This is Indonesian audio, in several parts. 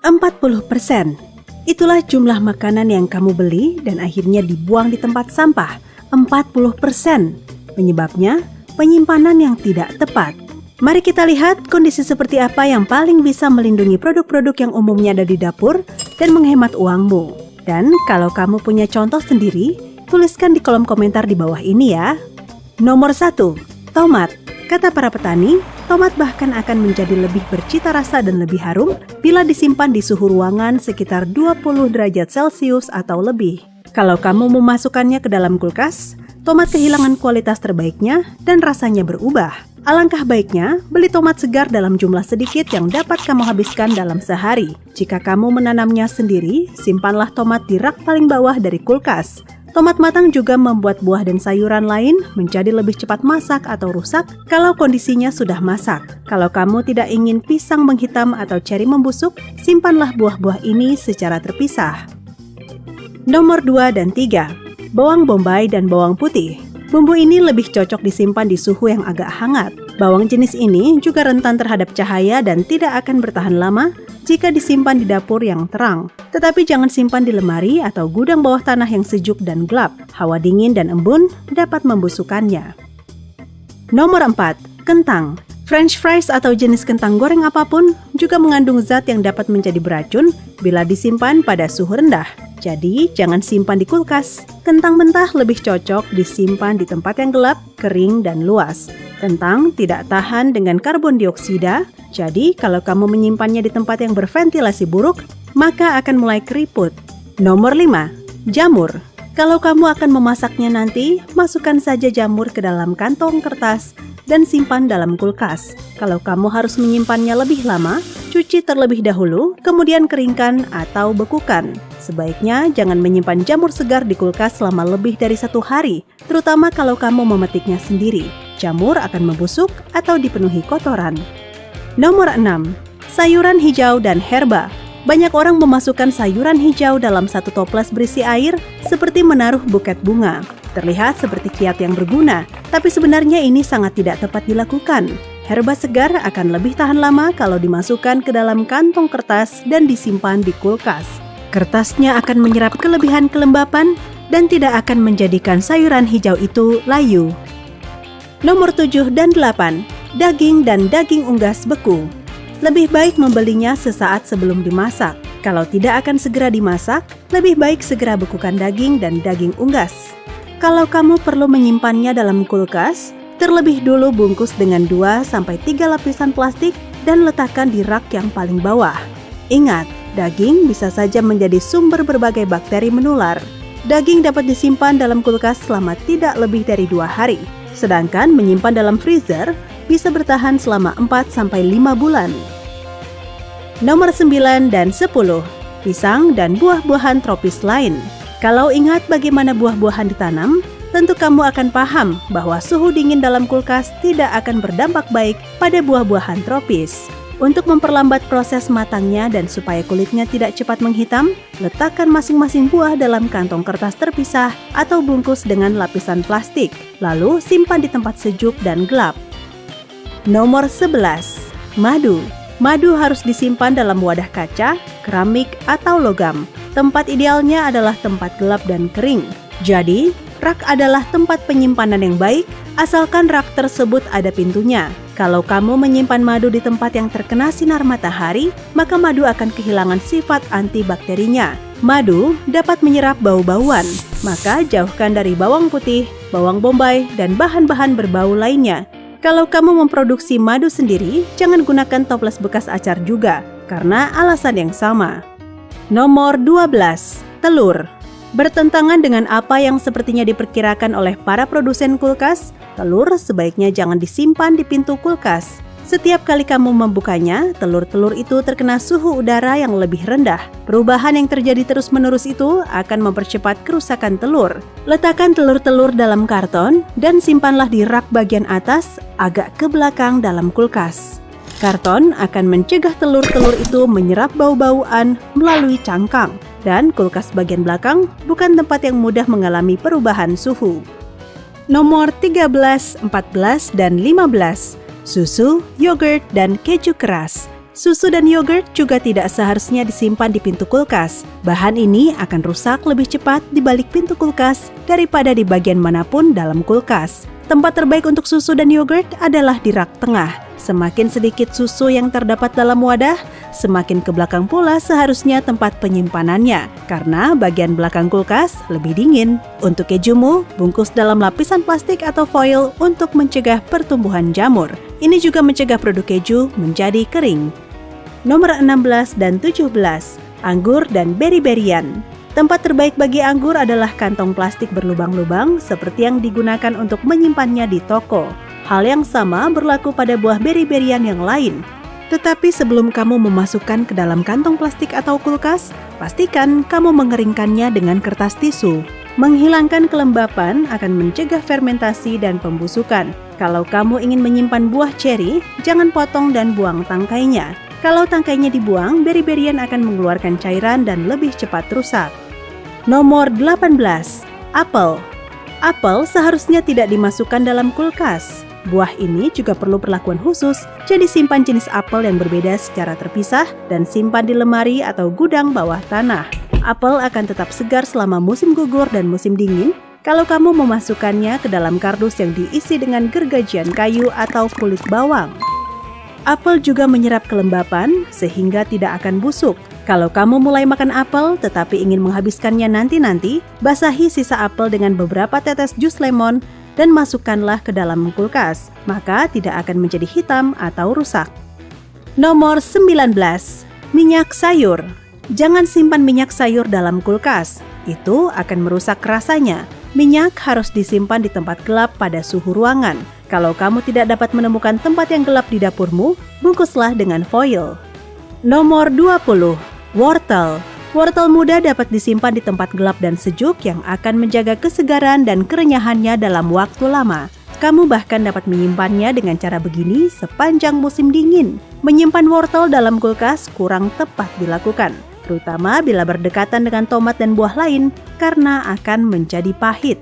40%. Itulah jumlah makanan yang kamu beli dan akhirnya dibuang di tempat sampah. 40%. Penyebabnya, penyimpanan yang tidak tepat. Mari kita lihat kondisi seperti apa yang paling bisa melindungi produk-produk yang umumnya ada di dapur dan menghemat uangmu. Dan kalau kamu punya contoh sendiri, tuliskan di kolom komentar di bawah ini ya. Nomor 1. Tomat. Kata para petani, tomat bahkan akan menjadi lebih bercita rasa dan lebih harum bila disimpan di suhu ruangan sekitar 20 derajat Celcius atau lebih. Kalau kamu memasukkannya ke dalam kulkas, tomat kehilangan kualitas terbaiknya dan rasanya berubah. Alangkah baiknya beli tomat segar dalam jumlah sedikit yang dapat kamu habiskan dalam sehari. Jika kamu menanamnya sendiri, simpanlah tomat di rak paling bawah dari kulkas. Tomat matang juga membuat buah dan sayuran lain menjadi lebih cepat masak atau rusak kalau kondisinya sudah masak. Kalau kamu tidak ingin pisang menghitam atau ceri membusuk, simpanlah buah-buah ini secara terpisah. Nomor 2 dan 3. Bawang bombay dan bawang putih. Bumbu ini lebih cocok disimpan di suhu yang agak hangat. Bawang jenis ini juga rentan terhadap cahaya dan tidak akan bertahan lama jika disimpan di dapur yang terang. Tetapi jangan simpan di lemari atau gudang bawah tanah yang sejuk dan gelap. Hawa dingin dan embun dapat membusukkannya. Nomor 4. Kentang. French fries atau jenis kentang goreng apapun juga mengandung zat yang dapat menjadi beracun bila disimpan pada suhu rendah. Jadi, jangan simpan di kulkas. Kentang mentah lebih cocok disimpan di tempat yang gelap, kering, dan luas. Kentang tidak tahan dengan karbon dioksida, jadi kalau kamu menyimpannya di tempat yang berventilasi buruk, maka akan mulai keriput. Nomor 5. Jamur. Kalau kamu akan memasaknya nanti, masukkan saja jamur ke dalam kantong kertas dan simpan dalam kulkas. Kalau kamu harus menyimpannya lebih lama, cuci terlebih dahulu, kemudian keringkan atau bekukan. Sebaiknya jangan menyimpan jamur segar di kulkas selama lebih dari 1 hari, terutama kalau kamu memetiknya sendiri. Jamur akan membusuk atau dipenuhi kotoran. Nomor 6. Sayuran hijau dan herba. Banyak orang memasukkan sayuran hijau dalam satu toples berisi air seperti menaruh buket bunga. Terlihat seperti kiat yang berguna, tapi sebenarnya ini sangat tidak tepat dilakukan. Herba segar akan lebih tahan lama kalau dimasukkan ke dalam kantong kertas dan disimpan di kulkas. Kertasnya akan menyerap kelebihan kelembapan dan tidak akan menjadikan sayuran hijau itu layu. Nomor 7 dan 8. Daging dan daging unggas beku. Lebih baik membelinya sesaat sebelum dimasak. Kalau tidak akan segera dimasak, lebih baik segera bekukan daging dan daging unggas. Kalau kamu perlu menyimpannya dalam kulkas, terlebih dulu bungkus dengan 2-3 lapisan plastik dan letakkan di rak yang paling bawah. Ingat, daging bisa saja menjadi sumber berbagai bakteri menular. Daging dapat disimpan dalam kulkas selama tidak lebih dari 2 hari. Sedangkan menyimpan dalam freezer bisa bertahan selama 4-5 bulan. Nomor 9 dan 10. Pisang dan buah-buahan tropis lain. Kalau ingat bagaimana buah-buahan ditanam, tentu kamu akan paham bahwa suhu dingin dalam kulkas tidak akan berdampak baik pada buah-buahan tropis. Untuk memperlambat proses matangnya dan supaya kulitnya tidak cepat menghitam, letakkan masing-masing buah dalam kantong kertas terpisah atau bungkus dengan lapisan plastik, lalu simpan di tempat sejuk dan gelap. Nomor 11. Madu. Madu harus disimpan dalam wadah kaca, keramik, atau logam. Tempat idealnya adalah tempat gelap dan kering. Jadi, rak adalah tempat penyimpanan yang baik, asalkan rak tersebut ada pintunya. Kalau kamu menyimpan madu di tempat yang terkena sinar matahari, maka madu akan kehilangan sifat antibakterinya. Madu dapat menyerap bau-bauan, maka jauhkan dari bawang putih, bawang bombay, dan bahan-bahan berbau lainnya. Kalau kamu memproduksi madu sendiri, jangan gunakan toples bekas acar juga, karena alasan yang sama. Nomor 12. Telur. Bertentangan dengan apa yang sepertinya diperkirakan oleh para produsen kulkas, telur sebaiknya jangan disimpan di pintu kulkas. Setiap kali kamu membukanya, telur-telur itu terkena suhu udara yang lebih rendah. Perubahan yang terjadi terus-menerus itu akan mempercepat kerusakan telur. Letakkan telur-telur dalam karton dan simpanlah di rak bagian atas agak ke belakang dalam kulkas. Karton akan mencegah telur-telur itu menyerap bau-bauan melalui cangkang. Dan kulkas bagian belakang bukan tempat yang mudah mengalami perubahan suhu. Nomor 13, 14, dan 15. Susu, yogurt, dan keju keras. Susu dan yogurt juga tidak seharusnya disimpan di pintu kulkas. Bahan ini akan rusak lebih cepat di balik pintu kulkas daripada di bagian manapun dalam kulkas. Tempat terbaik untuk susu dan yogurt adalah di rak tengah. Semakin sedikit susu yang terdapat dalam wadah, semakin ke belakang pula seharusnya tempat penyimpanannya, karena bagian belakang kulkas lebih dingin. Untuk kejumu, bungkus dalam lapisan plastik atau foil untuk mencegah pertumbuhan jamur. Ini juga mencegah produk keju menjadi kering. Nomor 16 dan 17, anggur dan beri-berian. Tempat terbaik bagi anggur adalah kantong plastik berlubang-lubang seperti yang digunakan untuk menyimpannya di toko. Hal yang sama berlaku pada buah beri-berian yang lain. Tetapi sebelum kamu memasukkan ke dalam kantong plastik atau kulkas, pastikan kamu mengeringkannya dengan kertas tisu. Menghilangkan kelembapan akan mencegah fermentasi dan pembusukan. Kalau kamu ingin menyimpan buah ceri, jangan potong dan buang tangkainya. Kalau tangkainya dibuang, beri-berian akan mengeluarkan cairan dan lebih cepat rusak. Nomor 18, apel. Apel seharusnya tidak dimasukkan dalam kulkas. Buah ini juga perlu perlakuan khusus, jadi simpan jenis apel yang berbeda secara terpisah dan simpan di lemari atau gudang bawah tanah. Apel akan tetap segar selama musim gugur dan musim dingin kalau kamu memasukkannya ke dalam kardus yang diisi dengan gergajian kayu atau kulit bawang. Apel juga menyerap kelembapan sehingga tidak akan busuk. Kalau kamu mulai makan apel tetapi ingin menghabiskannya nanti-nanti, basahi sisa apel dengan beberapa tetes jus lemon dan masukkanlah ke dalam kulkas, maka tidak akan menjadi hitam atau rusak. Nomor 19, minyak sayur. Jangan simpan minyak sayur dalam kulkas, itu akan merusak rasanya. Minyak harus disimpan di tempat gelap pada suhu ruangan. Kalau kamu tidak dapat menemukan tempat yang gelap di dapurmu, bungkuslah dengan foil. Nomor 20, wortel. Wortel muda dapat disimpan di tempat gelap dan sejuk yang akan menjaga kesegaran dan kerenyahannya dalam waktu lama. Kamu bahkan dapat menyimpannya dengan cara begini sepanjang musim dingin. Menyimpan wortel dalam kulkas kurang tepat dilakukan, terutama bila berdekatan dengan tomat dan buah lain karena akan menjadi pahit.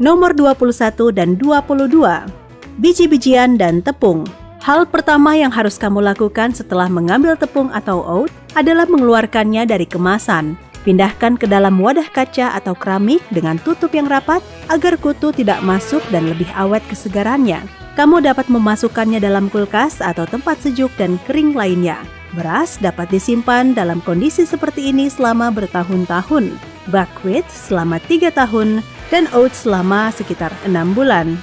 Nomor 21 dan 22, biji-bijian dan tepung. Hal pertama yang harus kamu lakukan setelah mengambil tepung atau oat adalah mengeluarkannya dari kemasan. Pindahkan ke dalam wadah kaca atau keramik dengan tutup yang rapat agar kutu tidak masuk dan lebih awet kesegarannya. Kamu dapat memasukkannya dalam kulkas atau tempat sejuk dan kering lainnya. Beras dapat disimpan dalam kondisi seperti ini selama bertahun-tahun, buckwheat selama 3 tahun, dan oats selama sekitar 6 bulan.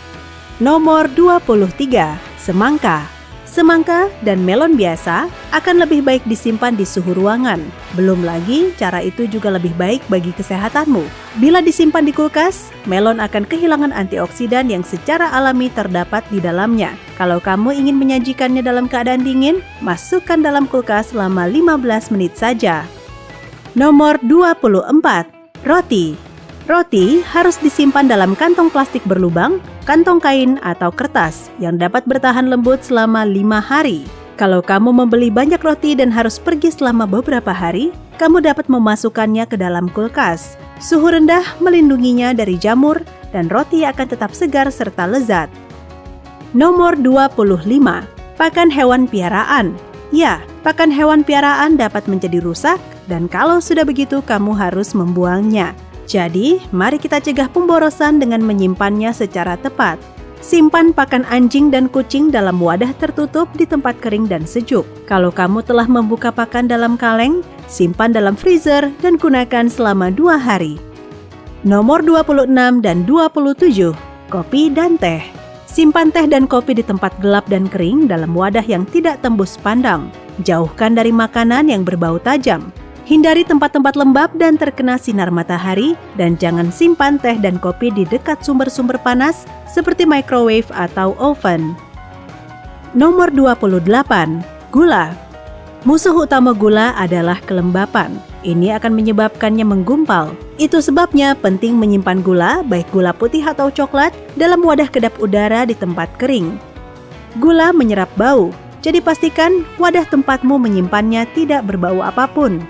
Nomor 23, semangka. Semangka dan melon biasa akan lebih baik disimpan di suhu ruangan. Belum lagi, cara itu juga lebih baik bagi kesehatanmu. Bila disimpan di kulkas, melon akan kehilangan antioksidan yang secara alami terdapat di dalamnya. Kalau kamu ingin menyajikannya dalam keadaan dingin, masukkan dalam kulkas selama 15 menit saja. Nomor 24, roti. Roti harus disimpan dalam kantong plastik berlubang, kantong kain atau kertas yang dapat bertahan lembut selama 5 hari. Kalau kamu membeli banyak roti dan harus pergi selama beberapa hari, kamu dapat memasukkannya ke dalam kulkas. Suhu rendah melindunginya dari jamur dan roti akan tetap segar serta lezat. Nomor 25, pakan hewan piaraan. Ya, pakan hewan piaraan dapat menjadi rusak dan kalau sudah begitu kamu harus membuangnya. Jadi, mari kita cegah pemborosan dengan menyimpannya secara tepat. Simpan pakan anjing dan kucing dalam wadah tertutup di tempat kering dan sejuk. Kalau kamu telah membuka pakan dalam kaleng, simpan dalam freezer dan gunakan selama 2 hari. Nomor 26 dan 27, kopi dan teh. Simpan teh dan kopi di tempat gelap dan kering dalam wadah yang tidak tembus pandang. Jauhkan dari makanan yang berbau tajam. Hindari tempat-tempat lembab dan terkena sinar matahari, dan jangan simpan teh dan kopi di dekat sumber-sumber panas seperti microwave atau oven. Nomor 28, gula. Musuh utama gula adalah kelembapan. Ini akan menyebabkannya menggumpal. Itu sebabnya penting menyimpan gula, baik gula putih atau coklat, dalam wadah kedap udara di tempat kering. Gula menyerap bau, jadi pastikan wadah tempatmu menyimpannya tidak berbau apapun.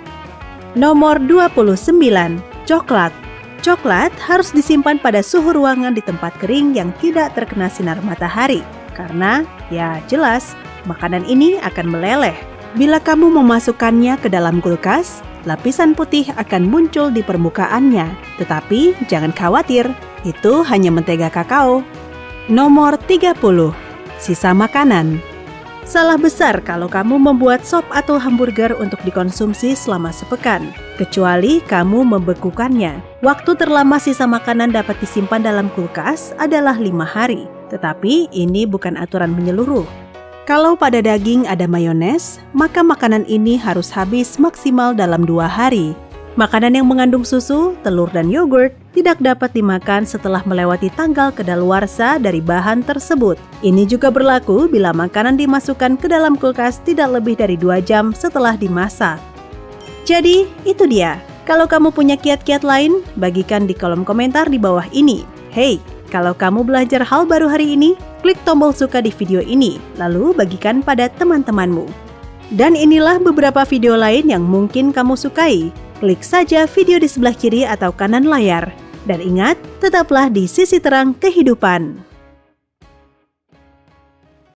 Nomor 29, coklat. Coklat harus disimpan pada suhu ruangan di tempat kering yang tidak terkena sinar matahari. Karena, ya jelas, makanan ini akan meleleh. Bila kamu memasukkannya ke dalam kulkas, lapisan putih akan muncul di permukaannya. Tetapi jangan khawatir, itu hanya mentega kakao. Nomor 30. Sisa makanan. Salah besar kalau kamu membuat sop atau hamburger untuk dikonsumsi selama sepekan, kecuali kamu membekukannya. Waktu terlama sisa makanan dapat disimpan dalam kulkas adalah 5 hari, tetapi ini bukan aturan menyeluruh. Kalau pada daging ada mayones, maka makanan ini harus habis maksimal dalam 2 hari. Makanan yang mengandung susu, telur, dan yogurt tidak dapat dimakan setelah melewati tanggal kedaluarsa dari bahan tersebut. Ini juga berlaku bila makanan dimasukkan ke dalam kulkas tidak lebih dari 2 jam setelah dimasak. Jadi, itu dia. Kalau kamu punya kiat-kiat lain, bagikan di kolom komentar di bawah ini. Hey, kalau kamu belajar hal baru hari ini, klik tombol suka di video ini, lalu bagikan pada teman-temanmu. Dan inilah beberapa video lain yang mungkin kamu sukai. Klik saja video di sebelah kiri atau kanan layar. Dan ingat, tetaplah di sisi terang kehidupan.